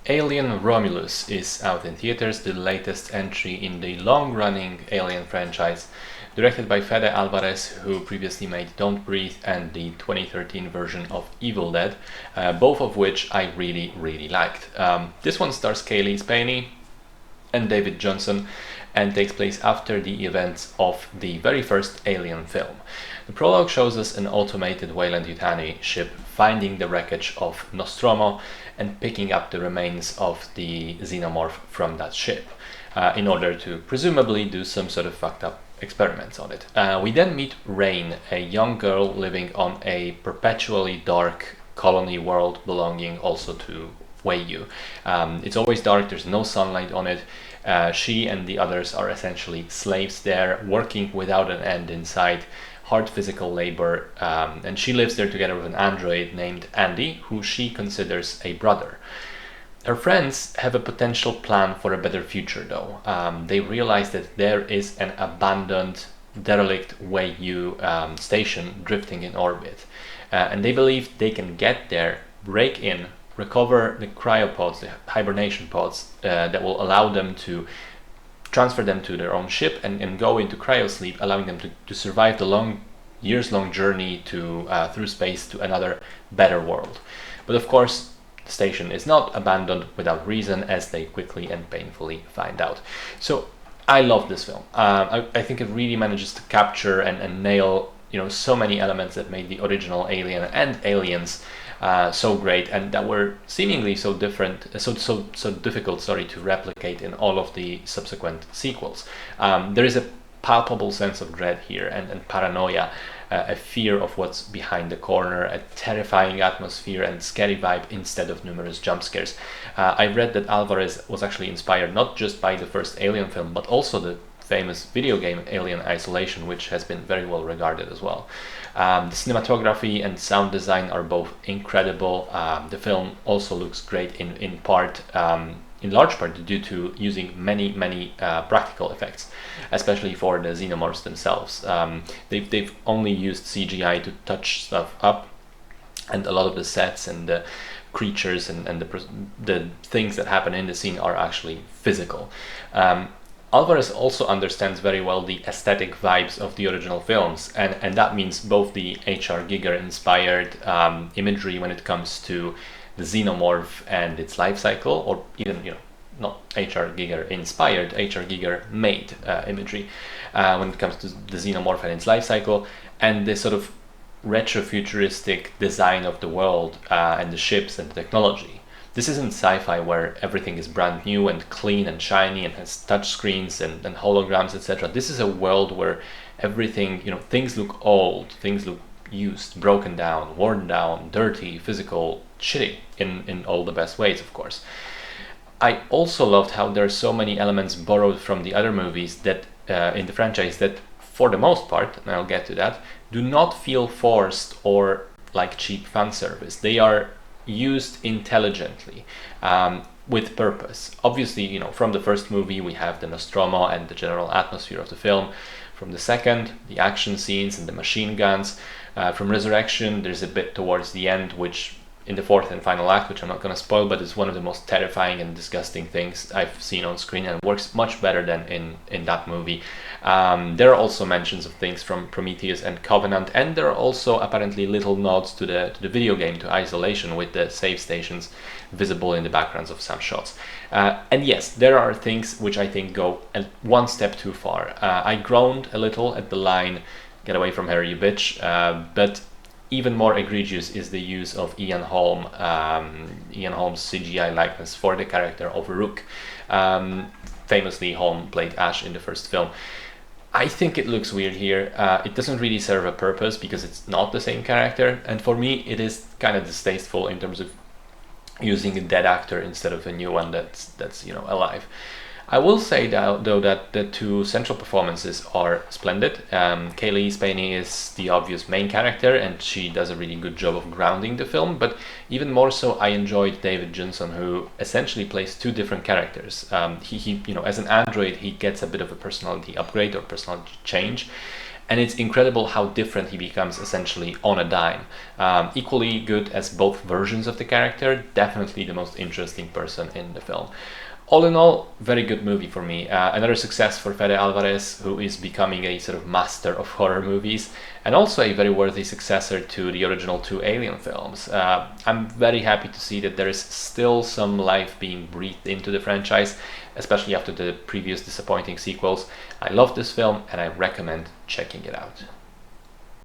Alien Romulus is out in theaters, the latest entry in the long-running Alien franchise, directed by Fede Alvarez, who previously made Don't Breathe and the 2013 version of Evil Dead, both of which I really liked. This one stars Kaylee Spaney and David Johnson and takes place after the events of the very first Alien film. The prologue shows us an automated Weyland-Yutani ship finding the wreckage of Nostromo and picking up the remains of the xenomorph from that ship in order to presumably do some sort of fucked up experiments on it. We then meet Rain, a young girl living on a perpetually dark colony world belonging also to Wei-Yu. It's always dark, there's no sunlight on it. She and the others are essentially slaves there, working without an end in sight, hard physical labor, and she lives there together with an android named Andy, who she considers a brother. Her friends have a potential plan for a better future though. They realize that there is an abandoned, derelict Wei-Yu station drifting in orbit, and they believe they can get there, break in, recover the cryopods, the hibernation pods, that will allow them to transfer them to their own ship and go into cryosleep, allowing them to survive the years-long journey through space to another better world. But of course, the station is not abandoned without reason, as they quickly and painfully find out. So I love this film. I think it really manages to capture and nail so many elements that made the original Alien and Aliens so great, and that were seemingly so different, so difficult, to replicate in all of the subsequent sequels. There is a palpable sense of dread here and paranoia, a fear of what's behind the corner, a terrifying atmosphere and scary vibe instead of numerous jump scares. I read that Alvarez was actually inspired not just by the first Alien film, but also the famous video game Alien Isolation, which has been very well regarded as well. The cinematography and sound design are both incredible. The film also looks great in large part due to using many practical effects, especially for the xenomorphs themselves. They've only used CGI to touch stuff up, and a lot of the sets and the creatures and the things that happen in the scene are actually physical. Alvarez also understands very well the aesthetic vibes of the original films, and that means both the H.R. Giger inspired imagery when it comes to the xenomorph and its life cycle, or even not H.R. Giger inspired, H.R. Giger made imagery when it comes to the xenomorph and its life cycle, and the sort of retrofuturistic design of the world and the ships and the technology. This isn't sci-fi where everything is brand new and clean and shiny and has touch screens and holograms, etc. This is a world where everything, things look old, things look used, broken down, worn down, dirty, physical, shitty in all the best ways, of course. I also loved how there are so many elements borrowed from the other movies that in the franchise that, for the most part, and I'll get to that, do not feel forced or like cheap fan service. They are used intelligently, with purpose. Obviously, from the first movie we have the Nostromo and the general atmosphere of the film. From the second, the action scenes and the machine guns. From Resurrection, there's a bit towards the end, which in the fourth and final act, which I'm not going to spoil, but it's one of the most terrifying and disgusting things I've seen on screen, and works much better than in that movie. There are also mentions of things from Prometheus and Covenant, and there are also apparently little nods to the video game, to Isolation, with the save stations visible in the backgrounds of some shots. And yes, there are things which I think go one step too far. I groaned a little at the line, "Get away from her, you bitch," but even more egregious is the use of Ian Holm's CGI likeness for the character of Rook. Famously, Holm played Ash in the first film. I think it looks weird here. It doesn't really serve a purpose because it's not the same character, and for me it is kind of distasteful in terms of using a dead actor instead of a new one that's alive. I will say though that the two central performances are splendid. Kaylee Spaney is the obvious main character, and she does a really good job of grounding the film, but even more so I enjoyed David Johnson, who essentially plays two different characters. He as an android, he gets a bit of a personality upgrade or personality change, And it's incredible how different he becomes essentially on a dime. Equally good as both versions of the character, definitely the most interesting person in the film. All in all, very good movie for me. Another success for Fede Alvarez, who is becoming a sort of master of horror movies, and also a very worthy successor to the original two Alien films. I'm very happy to see that there is still some life being breathed into the franchise, especially after the previous disappointing sequels. I love this film and I recommend checking it out.